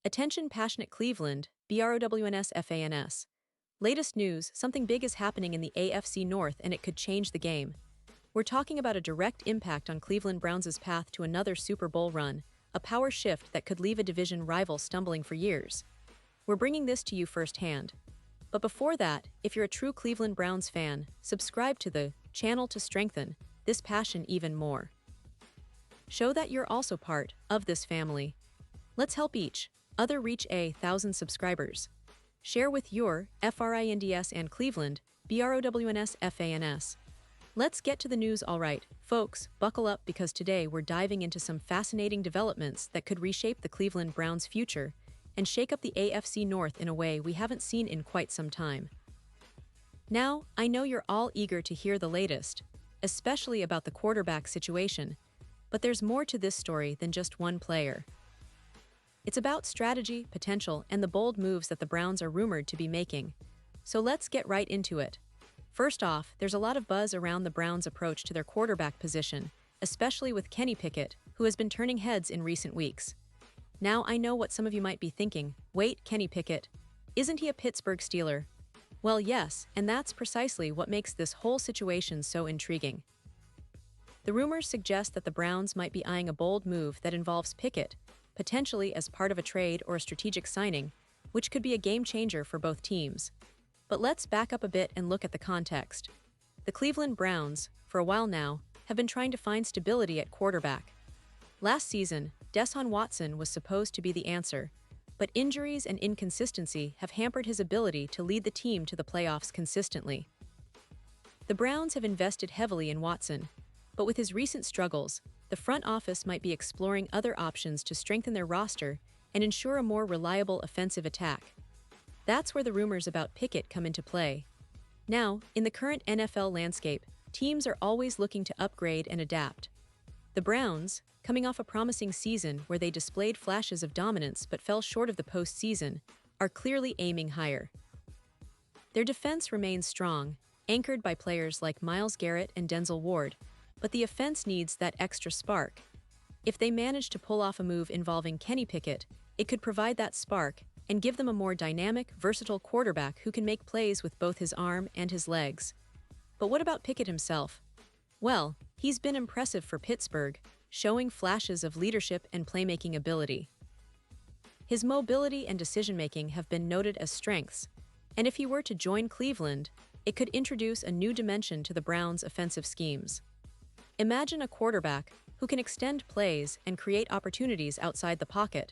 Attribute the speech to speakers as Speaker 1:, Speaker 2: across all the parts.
Speaker 1: Attention passionate Cleveland, BROWNS. Latest news, something big is happening in the AFC North and it could change the game. We're talking about a direct impact on Cleveland Browns' path to another Super Bowl run, a power shift that could leave a division rival stumbling for years. We're bringing this to you firsthand. But before that, if you're a true Cleveland Browns fan, subscribe to the channel to strengthen this passion even more. Show that you're also part of this family. Let's help each other reach 1,000 subscribers. Share with your FRINDS and Cleveland, BROWNS. Let's get to the news. Alright, folks, buckle up because today we're diving into some fascinating developments that could reshape the Cleveland Browns' future and shake up the AFC North in a way we haven't seen in quite some time. Now, I know you're all eager to hear the latest, especially about the quarterback situation, but there's more to this story than just one player. It's about strategy, potential, and the bold moves that the Browns are rumored to be making. So let's get right into it. First off, there's a lot of buzz around the Browns' approach to their quarterback position, especially with Kenny Pickett, who has been turning heads in recent weeks. Now I know what some of you might be thinking. Wait, Kenny Pickett? Isn't he a Pittsburgh Steeler? Well, yes, and that's precisely what makes this whole situation so intriguing. The rumors suggest that the Browns might be eyeing a bold move that involves Pickett, potentially as part of a trade or a strategic signing, which could be a game-changer for both teams. But let's back up a bit and look at the context. The Cleveland Browns, for a while now, have been trying to find stability at quarterback. Last season, Deshaun Watson was supposed to be the answer, but injuries and inconsistency have hampered his ability to lead the team to the playoffs consistently. The Browns have invested heavily in Watson, but with his recent struggles, the front office might be exploring other options to strengthen their roster and ensure a more reliable offensive attack. That's where the rumors about Pickett come into play. Now, in the current NFL landscape, teams are always looking to upgrade and adapt. The Browns, coming off a promising season where they displayed flashes of dominance but fell short of the postseason, are clearly aiming higher. Their defense remains strong, anchored by players like Myles Garrett and Denzel Ward, but the offense needs that extra spark. If they manage to pull off a move involving Kenny Pickett, it could provide that spark and give them a more dynamic, versatile quarterback who can make plays with both his arm and his legs. But what about Pickett himself? Well, he's been impressive for Pittsburgh, showing flashes of leadership and playmaking ability. His mobility and decision-making have been noted as strengths, and if he were to join Cleveland, it could introduce a new dimension to the Browns' offensive schemes. Imagine a quarterback who can extend plays and create opportunities outside the pocket.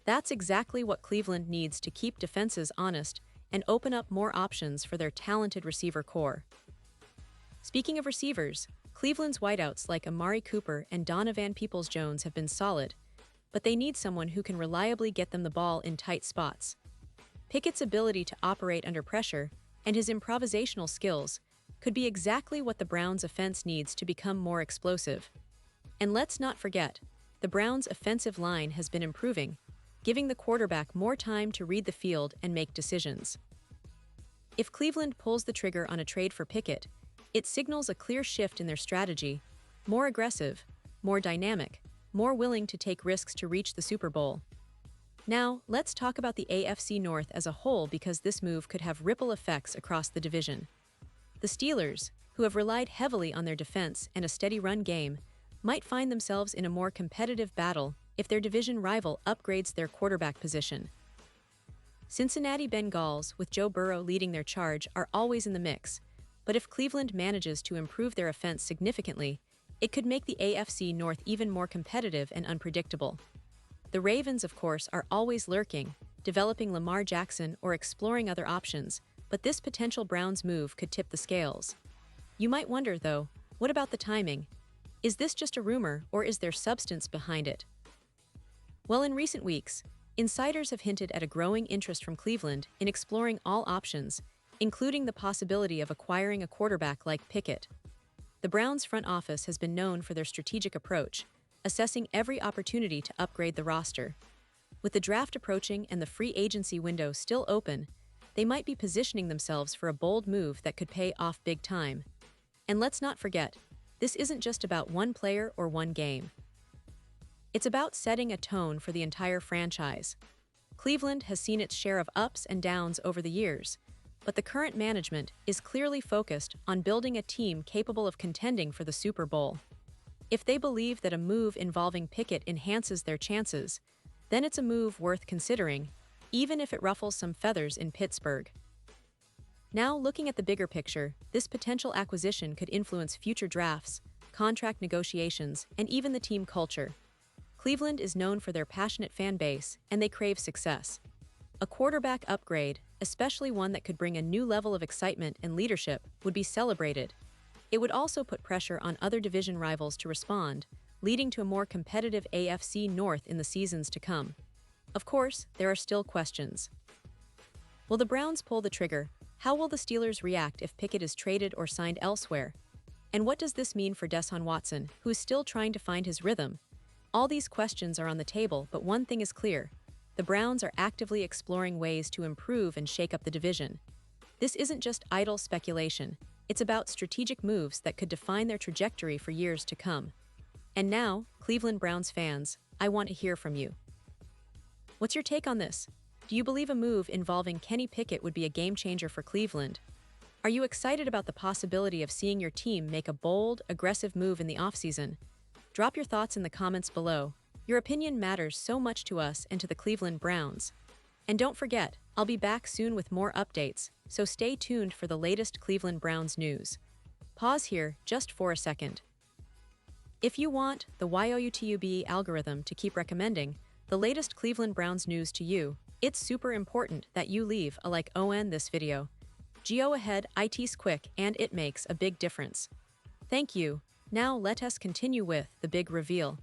Speaker 1: That's exactly what Cleveland needs to keep defenses honest and open up more options for their talented receiver core. Speaking of receivers, Cleveland's wideouts like Amari Cooper and Donovan Peoples-Jones have been solid, but they need someone who can reliably get them the ball in tight spots. Pickett's ability to operate under pressure and his improvisational skills could be exactly what the Browns' offense needs to become more explosive. And let's not forget, the Browns' offensive line has been improving, giving the quarterback more time to read the field and make decisions. If Cleveland pulls the trigger on a trade for Pickett, it signals a clear shift in their strategy, more aggressive, more dynamic, more willing to take risks to reach the Super Bowl. Now, let's talk about the AFC North as a whole because this move could have ripple effects across the division. The Steelers, who have relied heavily on their defense and a steady run game, might find themselves in a more competitive battle if their division rival upgrades their quarterback position. Cincinnati Bengals, with Joe Burrow leading their charge, are always in the mix, but if Cleveland manages to improve their offense significantly, it could make the AFC North even more competitive and unpredictable. The Ravens, of course, are always lurking, developing Lamar Jackson or exploring other options, but this potential Browns move could tip the scales. You might wonder, though, what about the timing? Is this just a rumor or is there substance behind it? Well, in recent weeks, insiders have hinted at a growing interest from Cleveland in exploring all options, including the possibility of acquiring a quarterback like Pickett. The Browns' front office has been known for their strategic approach, assessing every opportunity to upgrade the roster. With the draft approaching and the free agency window still open, they might be positioning themselves for a bold move that could pay off big time. And let's not forget, this isn't just about one player or one game. It's about setting a tone for the entire franchise. Cleveland has seen its share of ups and downs over the years, but the current management is clearly focused on building a team capable of contending for the Super Bowl. If they believe that a move involving Pickett enhances their chances, then it's a move worth considering, even if it ruffles some feathers in Pittsburgh. Now, looking at the bigger picture, this potential acquisition could influence future drafts, contract negotiations, and even the team culture. Cleveland is known for their passionate fan base, and they crave success. A quarterback upgrade, especially one that could bring a new level of excitement and leadership, would be celebrated. It would also put pressure on other division rivals to respond, leading to a more competitive AFC North in the seasons to come. Of course, there are still questions. Will the Browns pull the trigger? How will the Steelers react if Pickett is traded or signed elsewhere? And what does this mean for Deshaun Watson, who is still trying to find his rhythm? All these questions are on the table, but one thing is clear. The Browns are actively exploring ways to improve and shake up the division. This isn't just idle speculation. It's about strategic moves that could define their trajectory for years to come. And now, Cleveland Browns fans, I want to hear from you. What's your take on this? Do you believe a move involving Kenny Pickett would be a game-changer for Cleveland? Are you excited about the possibility of seeing your team make a bold, aggressive move in the offseason? Drop your thoughts in the comments below. Your opinion matters so much to us and to the Cleveland Browns. And don't forget, I'll be back soon with more updates, so stay tuned for the latest Cleveland Browns news. Pause here just for a second. If you want the YouTube algorithm to keep recommending the latest Cleveland Browns news to you, it's super important that you leave a like on this video. Go ahead, it's quick and it makes a big difference. Thank you. Now let us continue with the big reveal.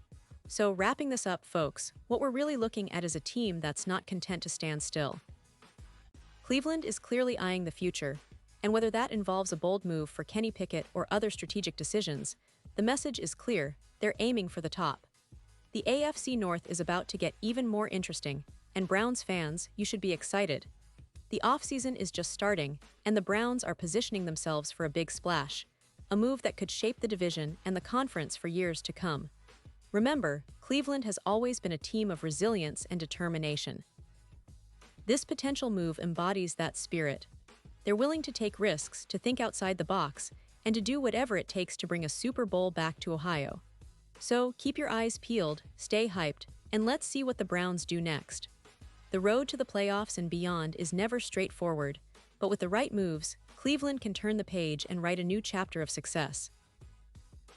Speaker 1: So wrapping this up, folks, what we're really looking at is a team that's not content to stand still. Cleveland is clearly eyeing the future, and whether that involves a bold move for Kenny Pickett or other strategic decisions, the message is clear: they're aiming for the top. The AFC North is about to get even more interesting, and Browns fans, you should be excited. The offseason is just starting, and the Browns are positioning themselves for a big splash, a move that could shape the division and the conference for years to come. Remember, Cleveland has always been a team of resilience and determination. This potential move embodies that spirit. They're willing to take risks, to think outside the box, and to do whatever it takes to bring a Super Bowl back to Ohio. So keep your eyes peeled, stay hyped, and let's see what the Browns do next. The road to the playoffs and beyond is never straightforward, but with the right moves, Cleveland can turn the page and write a new chapter of success.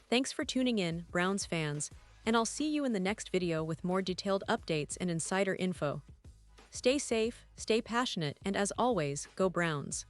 Speaker 1: Thanks for tuning in, Browns fans, and I'll see you in the next video with more detailed updates and insider info. Stay safe, stay passionate, and as always, go Browns.